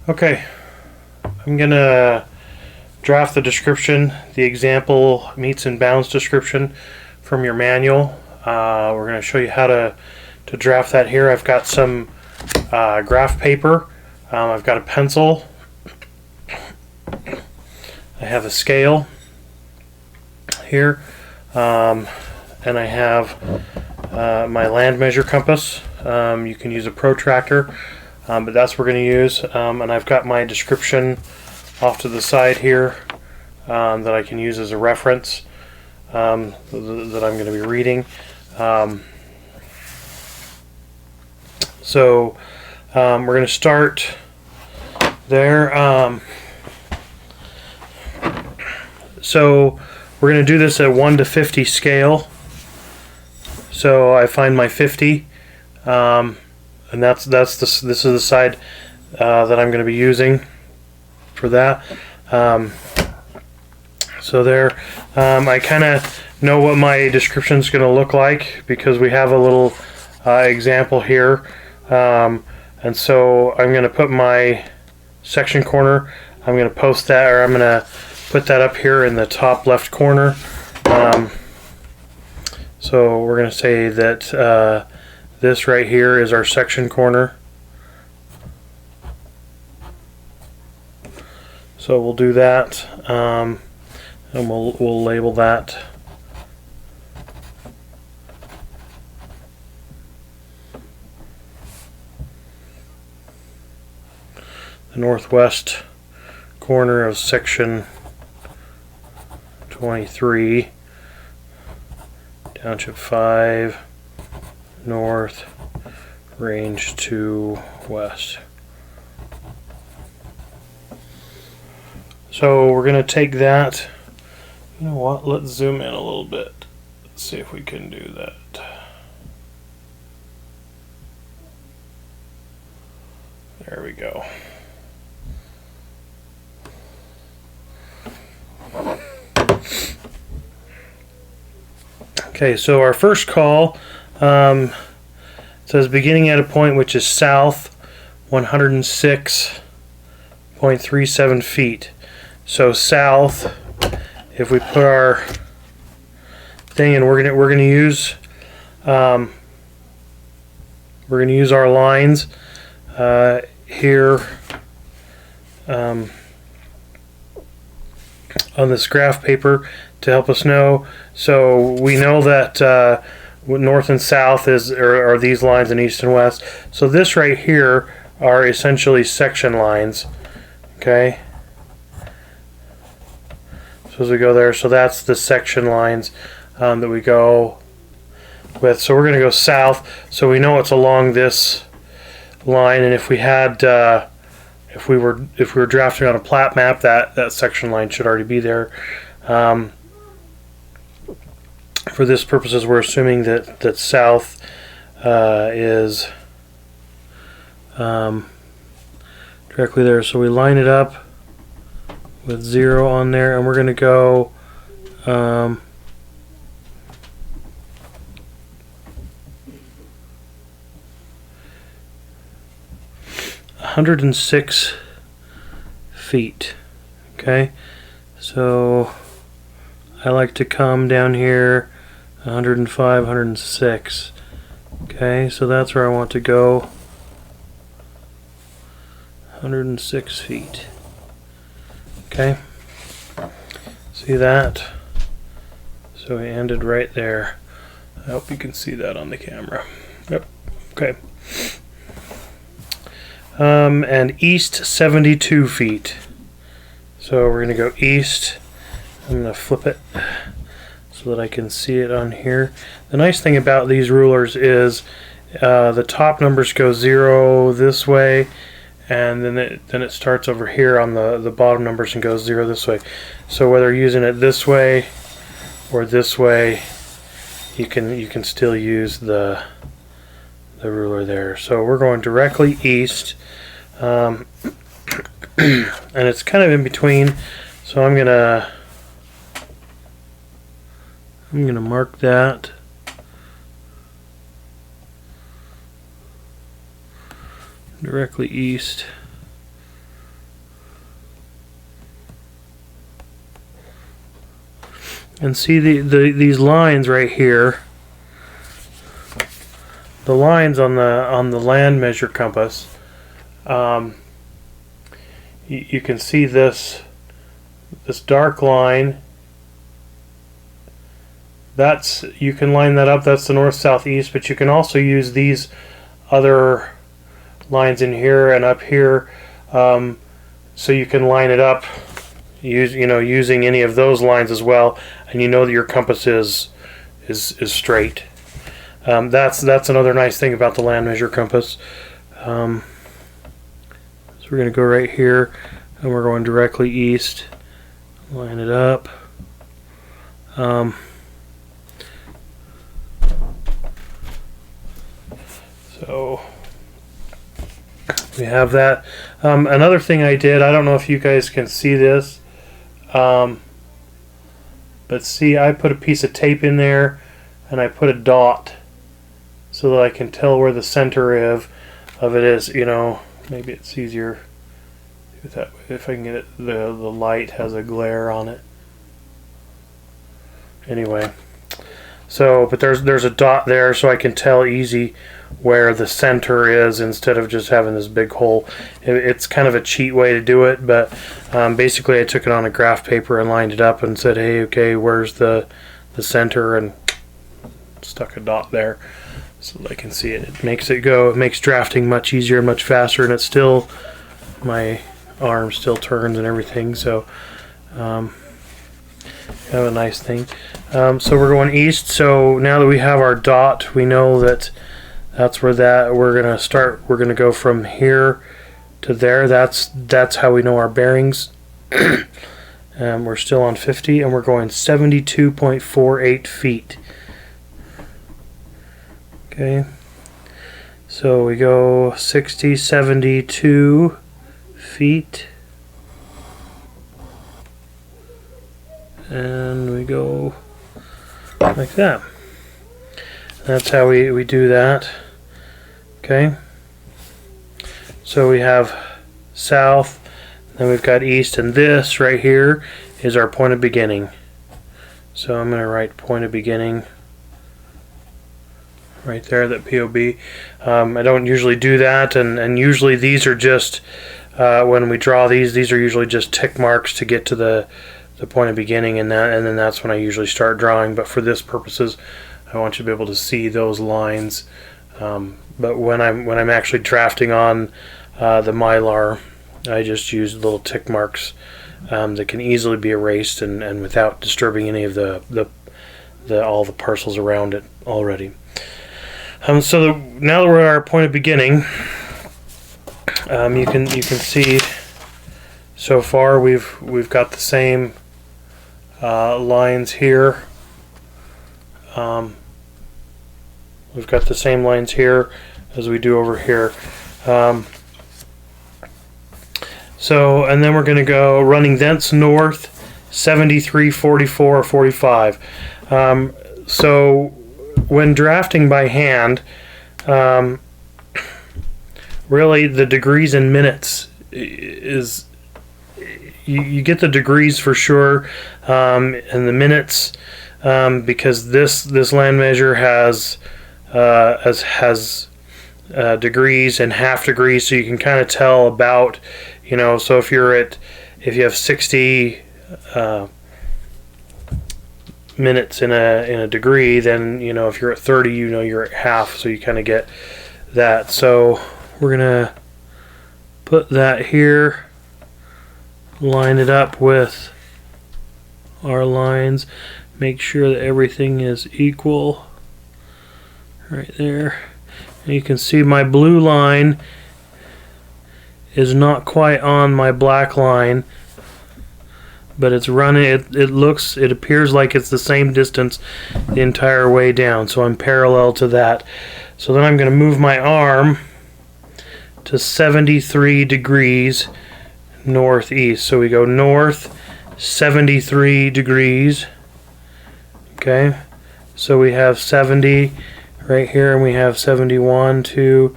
Okay, I'm gonna draft the description, the example meets and bounds description from your manual. We're gonna show you how to draft that here. I've got some graph paper. I've got a pencil. I have a scale here, and I have my land measure compass. You can use a protractor, but that's what we're going to use. And I've got my description off to the side here that I can use as a reference that I'm going to be reading. So we're going to start there. So we're going to do this at 1 to 50 scale. So I find my 50, and this is the side that I'm going to be using for that. So there, I kind of know what my description is going to look like because we have a little example here, and so I'm going to put my section corner. I'm going to post that, or I'm going to put that up here in the top left corner. So we're going to say that this right here is our section corner. So we'll do that, and we'll label that. The northwest corner of section 23. Township 5, north, range 2, west. So we're going to take that. You know what? Let's zoom in a little bit. Let's see if we can do that. There we go. Okay, so our first call says beginning at a point which is south 106.37 feet. So south, if we put our thing in, we're gonna use our lines here on this graph paper to help us know. So we know that north and south are these lines, and east and west. So this right here are essentially section lines. Okay. So as we go there, so that's the section lines that we go with. So we're going to go south. So we know it's along this line, and if we had if we were drafting on a plat map, that section line should already be there. For this purposes, we're assuming that south is directly there. So we line it up with 0 on there, and we're going to go 106 feet. Okay, so I like to come down here 105, 106. Okay, so that's where I want to go. 106 feet. Okay, see that? So we ended right there. I hope you can see that on the camera. Yep. Okay. And east 72 feet. So we're going to go east. I'm going to flip it so that I can see it on here. The nice thing about these rulers is the top numbers go 0 this way, and then it starts over here on the bottom numbers and goes 0 this way. So whether you're using it this way or this way, you can still use the ruler there. So we're going directly east, and it's kind of in between. So I'm gonna mark that. Directly east. And see these lines right here. The lines on the land measure compass. You can see this dark line. You can line that up. That's the north, south, east. But you can also use these other lines in here and up here, so you can line it up. Using any of those lines as well, and you know that your compass is straight. That's another nice thing about the land measure compass. So we're going to go right here, and we're going directly east. Line it up. So we have that. Another thing I did, I don't know if you guys can see this, but see, I put a piece of tape in there and I put a dot so that I can tell where the center of it is. Maybe it's easier that way if I can get it. The light has a glare on it. Anyway, but there's a dot there, so I can tell easy where the center is instead of just having this big hole. It's kind of a cheat way to do it, but basically I took it on a graph paper and lined it up and said, hey, okay, where's the center, and stuck a dot there so that I can see it. It makes drafting much easier and much faster, and it's still, my arm still turns and everything, so kind of a nice thing. So we're going east, so now that we have our dot, we know that that's where we're gonna start. We're gonna go from here to there. That's how we know our bearings. We're still on 50, and we're going 72.48 feet. Okay, so we go 72 feet, and we go like that. That's how we do that. Okay, so we have south, then we've got east, and this right here is our point of beginning. So I'm going to write point of beginning right there, that POB. I don't usually do that, and usually these are just, when we draw these are usually just tick marks to get to the point of beginning, and then that's when I usually start drawing. But for this purposes, I want you to be able to see those lines. But when I'm actually drafting on the Mylar, I just use little tick marks that can easily be erased and without disturbing any of all the parcels around it already. So now that we're at our point of beginning, you can see so far we've got the same lines here. We've got the same lines here as we do over here. So, and then we're going to go running thence north 73, 44, or 45. So when drafting by hand, really the degrees and minutes is, you get the degrees for sure, and the minutes, because this land measure has degrees and half degrees, so you can kind of tell about, so if you have 60 minutes in a degree, then if you're at 30, you're at half, so you kind of get that. So we're gonna put that here, line it up with our lines, make sure that everything is equal right there. And you can see my blue line is not quite on my black line, but it's running, it appears like it's the same distance the entire way down, so I'm parallel to that. So then I'm going to move my arm to 73 degrees northeast. So we go north 73 degrees. Okay, so we have 70 right here, and we have 71, 2,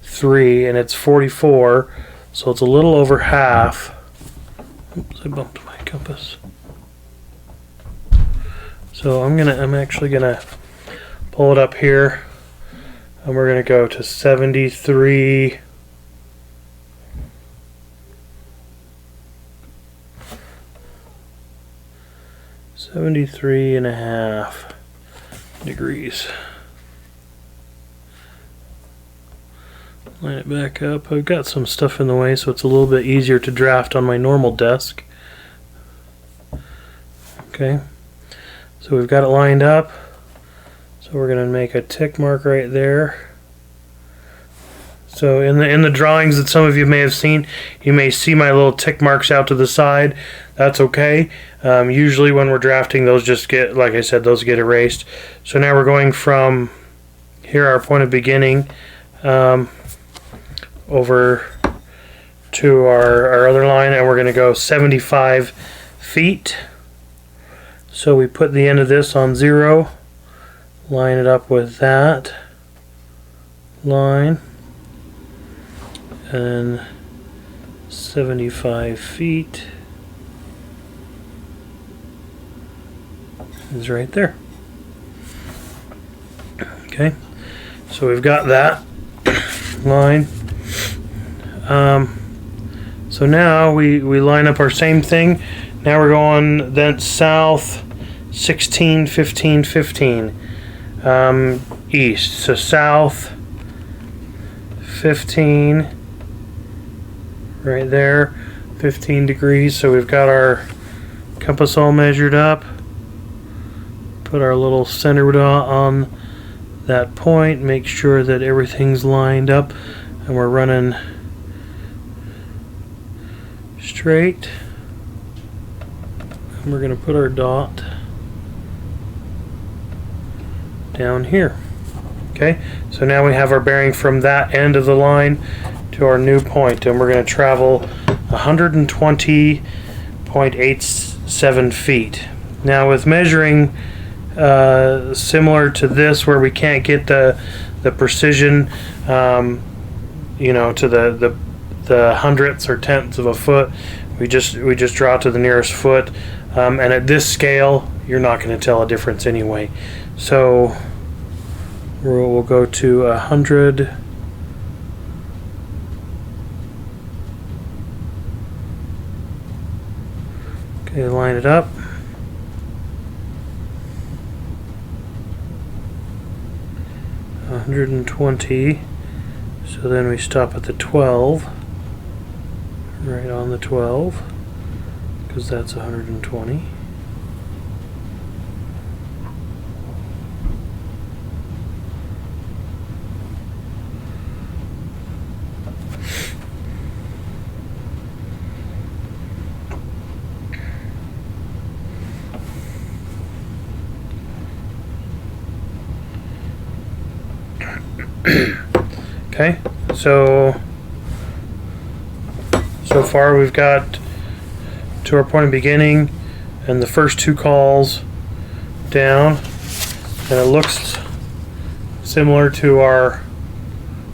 3, and it's 44, so it's a little over half. Oops, I bumped my compass. So I'm actually gonna pull it up here, and we're gonna go to 73. And a half degrees. Line it back up. I've got some stuff in the way, so it's a little bit easier to draft on my normal desk. Okay, so we've got it lined up. So we're going to make a tick mark right there. So in the drawings that some of you may have seen, you may see my little tick marks out to the side. That's okay. Usually when we're drafting, those just get, like I said, those get erased. So now we're going from here, our point of beginning, over to our other line, and we're going to go 75 feet. So we put the end of this on 0, line it up with that line, and 75 feet is right there. Okay, so we've got that line. So now we line up our same thing. Now we're going then south 16, 15, 15, east. So south 15, right there, 15 degrees. So we've got our compass all measured up. Put our little center dot on that point. Make sure that everything's lined up and we're running straight. And we're going to put our dot down here. Okay, so now we have our bearing from that end of the line to our new point, and we're going to travel 120.87 feet. Now with measuring similar to this, where we can't get the precision, you know, to the hundredths or tenths of a foot, we just draw to the nearest foot, and at this scale you're not going to tell a difference anyway. So we'll go to 100. Okay, line it up. 120. So then we stop at the 12. Right on the 12, because that's 120. Okay, so far we've got to our point of beginning and the first two calls down, and it looks similar to our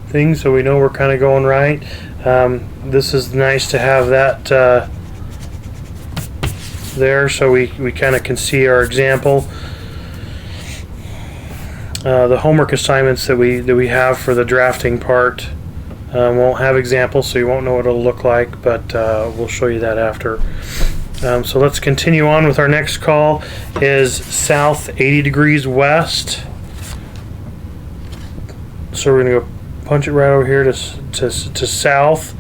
thing, so we know we're kind of going right. This is nice to have that there, so we kind of can see our example. The homework assignments that we have for the drafting part won't have examples, so you won't know what it'll look like, but we'll show you that after. So let's continue on with our next call. Is south 80 degrees west. So we're going to go punch it right over here to south,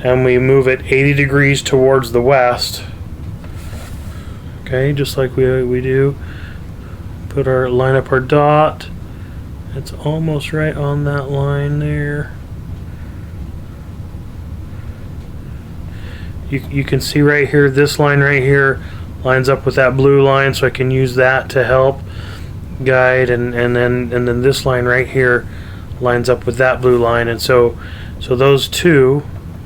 and we move it 80 degrees towards the west. Okay, just like we do. Line up our dot. It's almost right on that line there. You can see right here, this line right here lines up with that blue line, so I can use that to help guide, and then this line right here lines up with that blue line, and so those two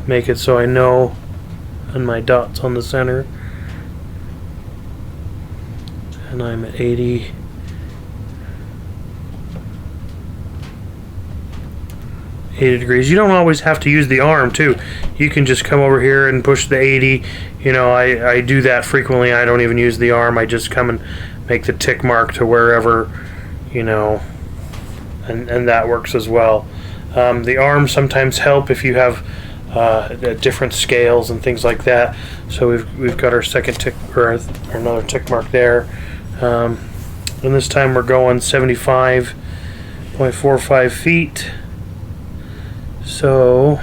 make it so I know, and my dot's on the center, and I'm at 80 degrees. You don't always have to use the arm too. You can just come over here and push the 80. You know, I do that frequently. I don't even use the arm. I just come and make the tick mark to wherever, you know, and that works as well. The arms sometimes help if you have different scales and things like that. So we've got our second tick, or another tick mark there. And this time we're going 75.45 feet. So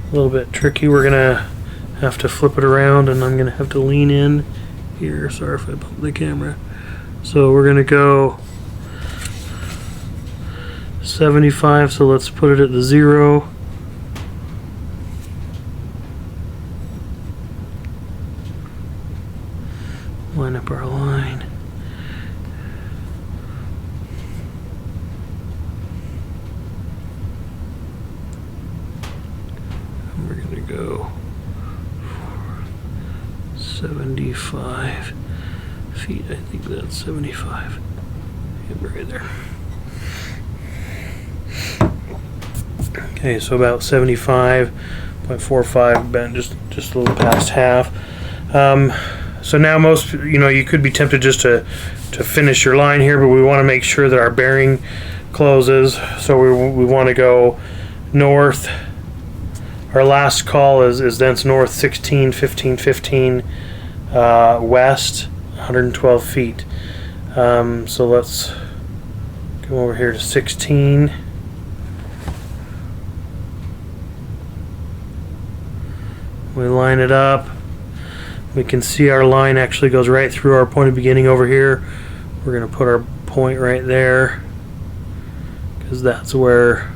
a little bit tricky. We're gonna have to flip it around, and I'm gonna have to lean in here. Sorry if I bump the camera. So we're gonna go 75, so let's put it at the 0. Line up our line. And we're gonna go 75 feet. I think that's 75. Yep, right there. Okay, so about 75.45, bent just a little past half. So now most, you could be tempted just to finish your line here, but we want to make sure that our bearing closes. So we want to go north. Our last call is thence north 16, 15, 15, west 112 feet. So let's come over here to 16. We line it up. We can see our line actually goes right through our point of beginning over here. We're going to put our point right there because that's where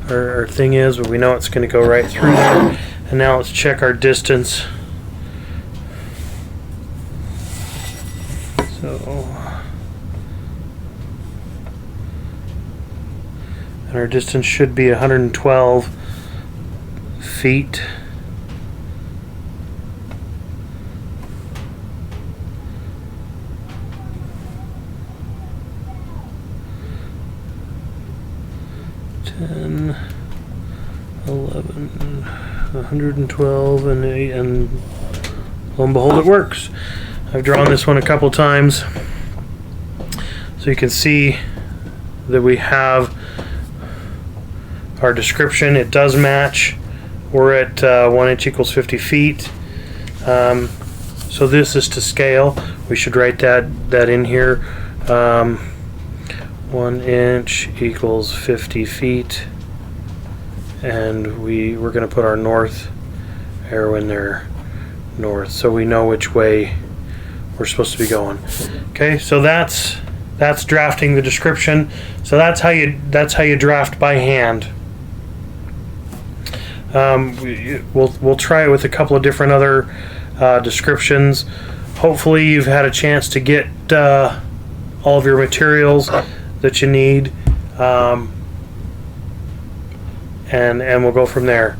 our thing is, but we know it's going to go right through there. And now let's check our distance. So, and our distance should be 112 feet. And 11, 112, and 8, and lo and behold, it works. I've drawn this one a couple times, so you can see that we have our description. It does match. We're at 1 inch equals 50 feet. So this is to scale. We should write that in here. 1 inch equals 50 feet, and we're going to put our north arrow in there, north, so we know which way we're supposed to be going. Okay, so that's drafting the description. So that's how you draft by hand. We'll try it with a couple of different other descriptions. Hopefully you've had a chance to get all of your materials that you need, and we'll go from there.